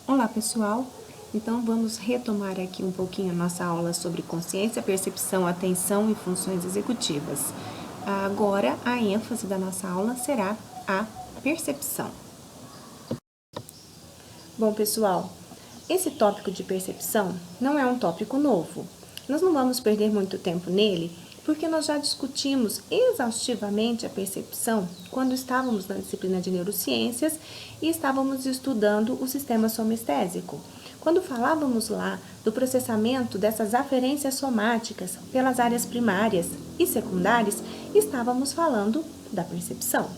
Olá, pessoal! Então, vamos retomar aqui um pouquinho a nossa aula sobre consciência, percepção, atenção e funções executivas. Agora, a ênfase da nossa aula será a percepção. Bom, pessoal, esse tópico de percepção não é um tópico novo. Nós não vamos perder muito tempo nele, porque nós já discutimos exaustivamente a percepção quando estávamos na disciplina de neurociências e estávamos estudando o sistema somestésico. Quando falávamos lá do processamento dessas aferências somáticas pelas áreas primárias e secundárias, estávamos falando da percepção.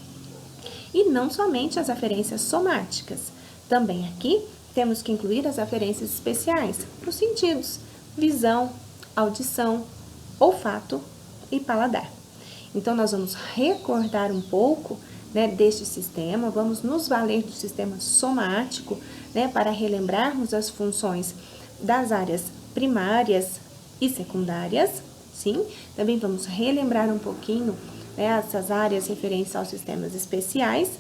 E não somente as aferências somáticas. Também aqui temos que incluir as aferências especiais para os sentidos: visão, audição, olfato e paladar. Então, nós vamos recordar um pouco, deste sistema, vamos nos valer do sistema somático, para relembrarmos as funções das áreas primárias e secundárias, sim? Também vamos relembrar um pouquinho essas áreas referentes aos sistemas especiais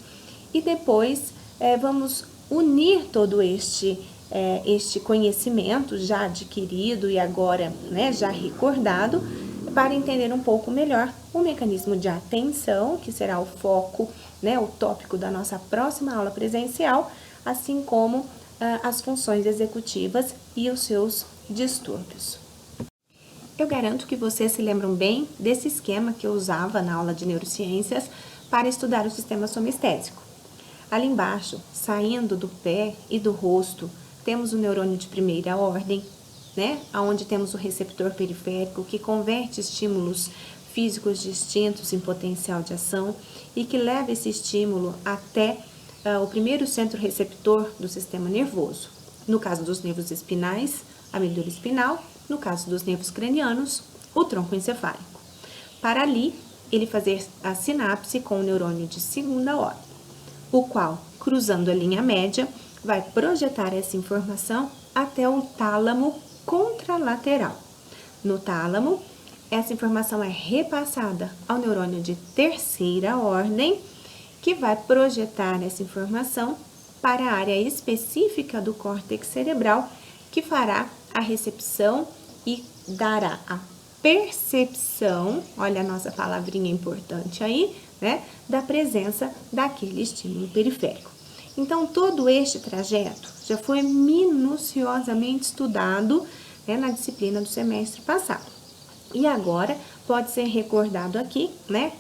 e depois vamos unir todo este conhecimento já adquirido e agora já recordado para entender um pouco melhor o mecanismo de atenção, que será o foco, o tópico da nossa próxima aula presencial, assim como as funções executivas e os seus distúrbios. Eu garanto que vocês se lembram bem desse esquema que eu usava na aula de neurociências para estudar o sistema somestésico. Ali embaixo, saindo do pé e do rosto, temos o neurônio de primeira ordem, onde temos o receptor periférico que converte estímulos físicos distintos em potencial de ação e que leva esse estímulo até o primeiro centro receptor do sistema nervoso. No caso dos nervos espinais, a medula espinal; no caso dos nervos cranianos, o tronco encefálico. Para ali, ele fazer a sinapse com o neurônio de segunda ordem, o qual, cruzando a linha média, vai projetar essa informação até o tálamo contralateral. No tálamo, essa informação é repassada ao neurônio de terceira ordem, que vai projetar essa informação para a área específica do córtex cerebral, que fará a recepção e dará a percepção, olha a nossa palavrinha importante aí, da presença daquele estímulo periférico. Então, todo este trajeto já foi minuciosamente estudado na disciplina do semestre passado. E agora pode ser recordado aqui,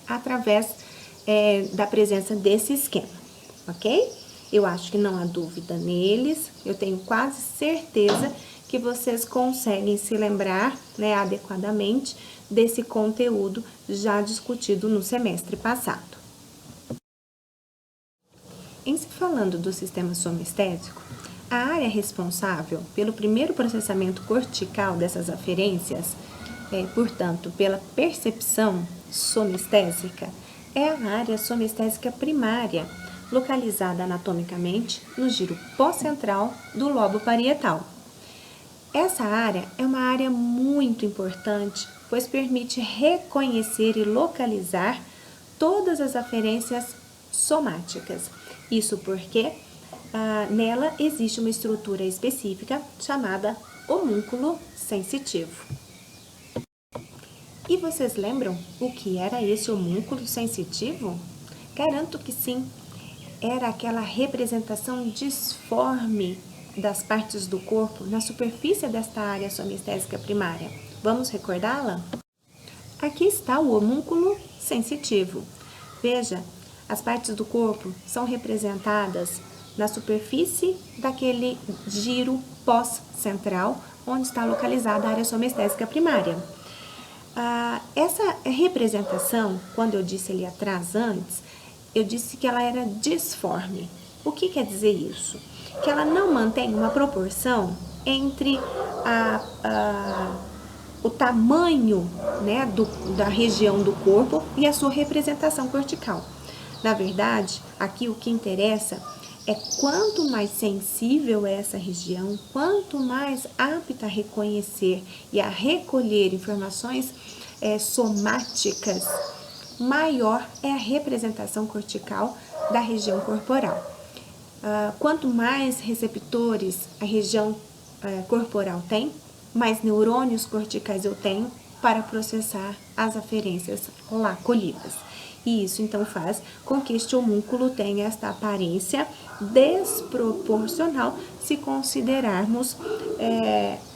através da presença desse esquema, ok? Eu acho que não há dúvida neles, eu tenho quase certeza que vocês conseguem se lembrar adequadamente desse conteúdo já discutido no semestre passado. Em se falando do sistema somestésico, a área responsável pelo primeiro processamento cortical dessas aferências, portanto, pela percepção somestésica, é a área somestésica primária, localizada anatomicamente no giro pós-central do lobo parietal. Essa área é uma área muito importante, pois permite reconhecer e localizar todas as aferências somáticas. Isso porque nela existe uma estrutura específica chamada homúnculo sensitivo. E vocês lembram o que era esse homúnculo sensitivo? Garanto que sim, era aquela representação disforme das partes do corpo na superfície desta área somestésica primária. Vamos recordá-la? Aqui está o homúnculo sensitivo. Veja, as partes do corpo são representadas na superfície daquele giro pós-central, onde está localizada a área somestésica primária. Essa representação, quando eu disse ali atrás antes, eu disse que ela era disforme. O que quer dizer isso? Que ela não mantém uma proporção entre o tamanho da região do corpo e a sua representação cortical. Na verdade, aqui o que interessa é quanto mais sensível é essa região, quanto mais apta a reconhecer e a recolher informações somáticas, maior é a representação cortical da região corporal. quanto mais receptores a região corporal tem, mais neurônios corticais eu tenho para processar as aferências lá colhidas. E isso então faz com que este homúnculo tenha esta aparência desproporcional se considerarmos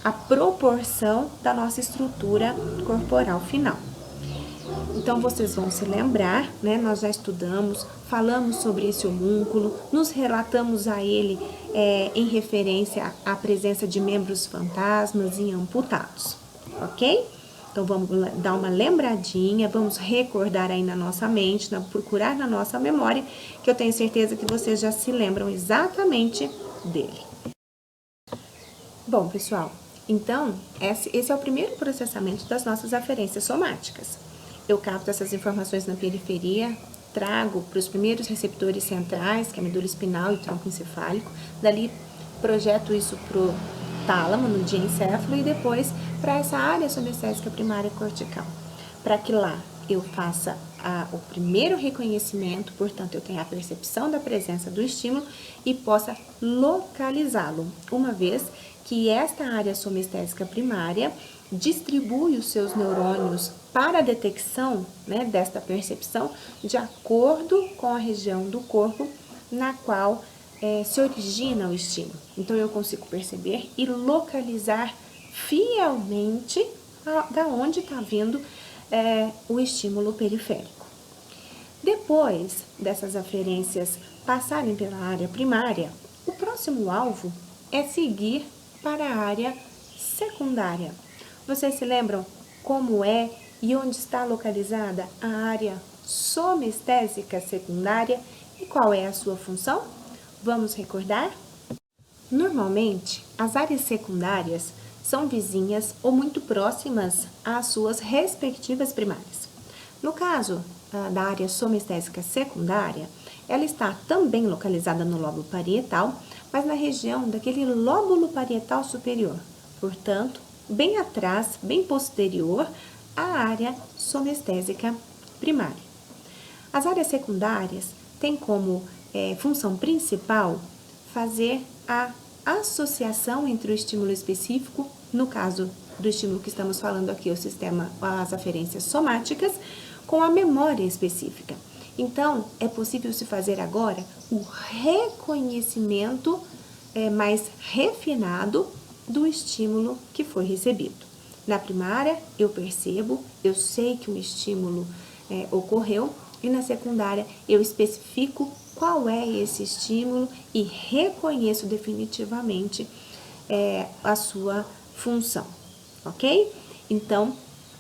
a proporção da nossa estrutura corporal final. Então, vocês vão se lembrar, né? Nós já estudamos, falamos sobre esse homúnculo, nos relatamos a ele em referência à presença de membros fantasmas e amputados, ok? Então, vamos dar uma lembradinha, vamos recordar aí na nossa mente, procurar na nossa memória, que eu tenho certeza que vocês já se lembram exatamente dele. Bom, pessoal, então, esse é o primeiro processamento das nossas aferências somáticas. Eu capto essas informações na periferia, trago para os primeiros receptores centrais, que é a medula espinal e o tronco encefálico, dali projeto isso para o tálamo, no diencéfalo, e depois para essa área subestésica primária cortical, para que lá eu faça o primeiro reconhecimento, portanto, eu tenho a percepção da presença do estímulo e possa localizá-lo, uma vez que esta área somestésica primária distribui os seus neurônios para a detecção, né, desta percepção de acordo com a região do corpo na qual se origina o estímulo. Então, eu consigo perceber e localizar fielmente da onde está vindo o estímulo periférico. Depois dessas aferências passarem pela área primária, o próximo alvo é seguir para a área secundária. Vocês se lembram como é e onde está localizada a área somestésica secundária e qual é a sua função? Vamos recordar? Normalmente, as áreas secundárias são vizinhas ou muito próximas às suas respectivas primárias. No caso da área somestésica secundária, ela está também localizada no lóbulo parietal, mas na região daquele lóbulo parietal superior, portanto, bem atrás, bem posterior à área somestésica primária. As áreas secundárias têm como função principal fazer a associação entre o estímulo específico, no caso do estímulo que estamos falando aqui, o sistema, as aferências somáticas, com a memória específica. Então, é possível se fazer agora o reconhecimento mais refinado do estímulo que foi recebido. Na primária, eu percebo, eu sei que um estímulo ocorreu, e na secundária, eu especifico qual é esse estímulo e reconheço definitivamente a sua função, ok? Então,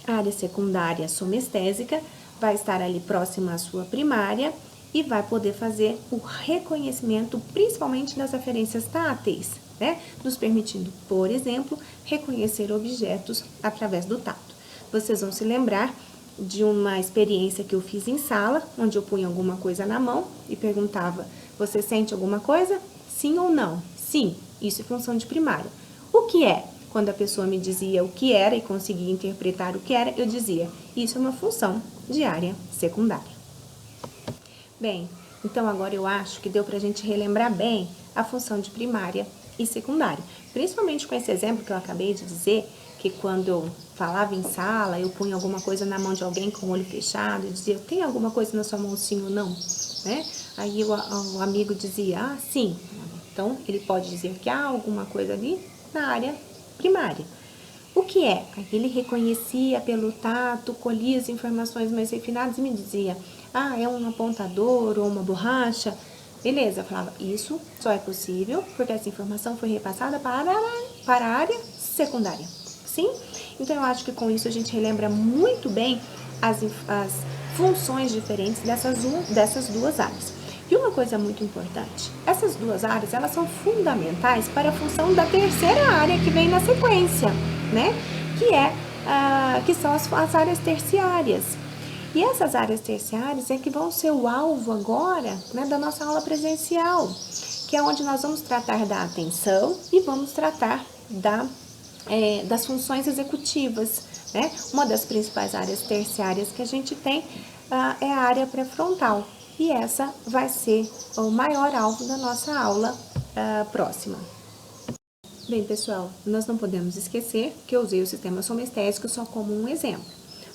a área secundária somestésica vai estar ali próxima à sua primária e vai poder fazer o reconhecimento, principalmente das aferências táteis, né? Nos permitindo, por exemplo, reconhecer objetos através do tato. Vocês vão se lembrar de uma experiência que eu fiz em sala, onde eu punha alguma coisa na mão e perguntava, você sente alguma coisa? Sim ou não? Sim, isso é função de primária. O que é? Quando a pessoa me dizia o que era e conseguia interpretar o que era, eu dizia, isso é uma função de área secundária. Bem, então agora eu acho que deu pra gente relembrar bem a função de primária e secundária. Principalmente com esse exemplo que eu acabei de dizer, que quando eu falava em sala, eu punha alguma coisa na mão de alguém com o olho fechado e dizia, tem alguma coisa na sua mão sim ou não? Né? Aí o amigo dizia, ah, sim. Então, ele pode dizer que há alguma coisa ali na área primária. O que é? Aí ele reconhecia pelo tato, colhia as informações mais refinadas e me dizia, ah, é um apontador ou uma borracha. Beleza, eu falava, isso só é possível porque essa informação foi repassada para a área secundária. Sim? Então, eu acho que com isso a gente relembra muito bem as funções diferentes dessas duas áreas. E uma coisa muito importante, essas duas áreas, elas são fundamentais para a função da terceira área que vem na sequência, né? Que são as áreas terciárias. E essas áreas terciárias é que vão ser o alvo agora, né, da nossa aula presencial, que é onde nós vamos tratar da atenção e vamos tratar das funções executivas, né? Uma das principais áreas terciárias que a gente tem é a área pré-frontal, E essa vai ser o maior alvo da nossa aula próxima. Bem, pessoal, nós não podemos esquecer que eu usei o sistema somestésico só como um exemplo,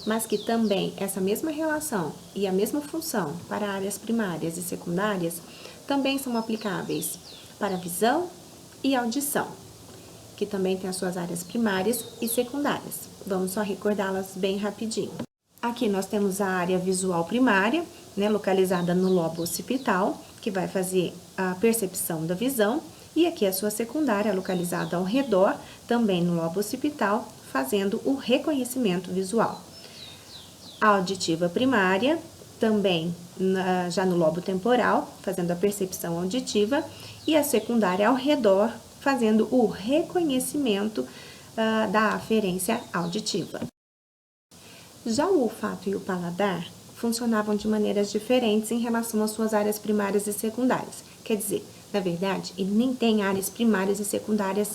mas que também essa mesma relação e a mesma função para áreas primárias e secundárias também são aplicáveis para visão e audição, que também tem as suas áreas primárias e secundárias. Vamos só recordá-las bem rapidinho. Aqui nós temos a área visual primária, né, localizada no lobo occipital, que vai fazer a percepção da visão, e aqui a sua secundária, localizada ao redor, também no lobo occipital, fazendo o reconhecimento visual. A auditiva primária, também já no lobo temporal, fazendo a percepção auditiva, e a secundária ao redor, fazendo o reconhecimento da aferência auditiva. Já o olfato e o paladar funcionavam de maneiras diferentes em relação às suas áreas primárias e secundárias. Quer dizer, na verdade, ele nem tem áreas primárias e secundárias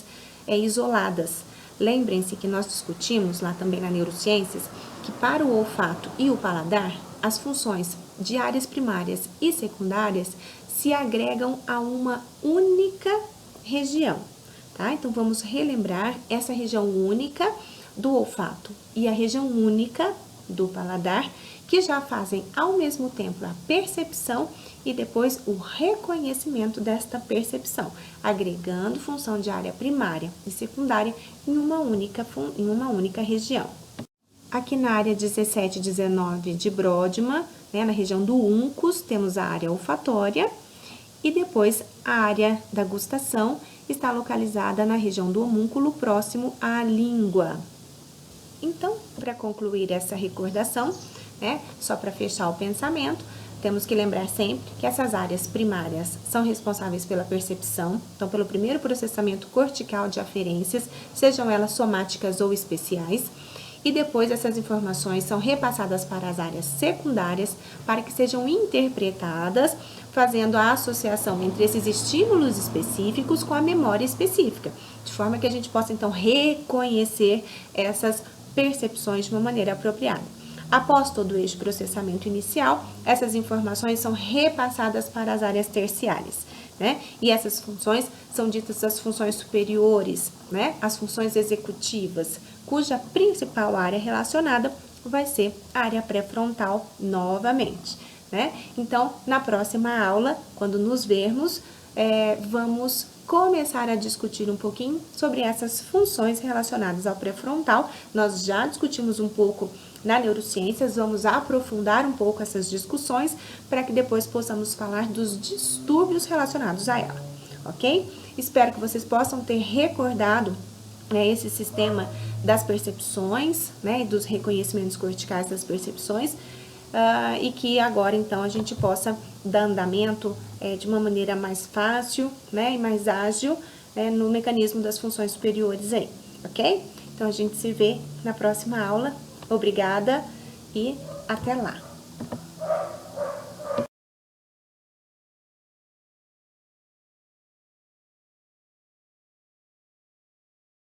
isoladas. Lembrem-se que nós discutimos lá também na neurociências que para o olfato e o paladar, as funções de áreas primárias e secundárias se agregam a uma única região, tá? Então, vamos relembrar essa região única do olfato e a região única do paladar, que já fazem ao mesmo tempo a percepção e depois o reconhecimento desta percepção, agregando função de área primária e secundária em uma única região. Aqui na área 17 e 19 de Brodmann, né, na região do uncus, temos a área olfatória e depois a área da gustação está localizada na região do homúnculo próximo à língua. Então, para concluir essa recordação, né, só para fechar o pensamento, temos que lembrar sempre que essas áreas primárias são responsáveis pela percepção, então pelo primeiro processamento cortical de aferências, sejam elas somáticas ou especiais, e depois essas informações são repassadas para as áreas secundárias para que sejam interpretadas, fazendo a associação entre esses estímulos específicos com a memória específica, de forma que a gente possa então reconhecer essas percepções de uma maneira apropriada. Após todo o eixo processamento inicial, essas informações são repassadas para as áreas terciárias, né? E essas funções são ditas as funções superiores, né? As funções executivas, cuja principal área relacionada vai ser a área pré-frontal novamente, né? Então, na próxima aula, quando nos vermos, vamos começar a discutir um pouquinho sobre essas funções relacionadas ao pré-frontal. Nós já discutimos um pouco na neurociências, vamos aprofundar um pouco essas discussões para que depois possamos falar dos distúrbios relacionados a ela, ok? Espero que vocês possam ter recordado, né, esse sistema das percepções, né, e dos reconhecimentos corticais das percepções, e que agora, então, a gente possa dar andamento de uma maneira mais fácil, né, e mais ágil, no mecanismo das funções superiores aí, ok? Então, a gente se vê na próxima aula. Obrigada e até lá!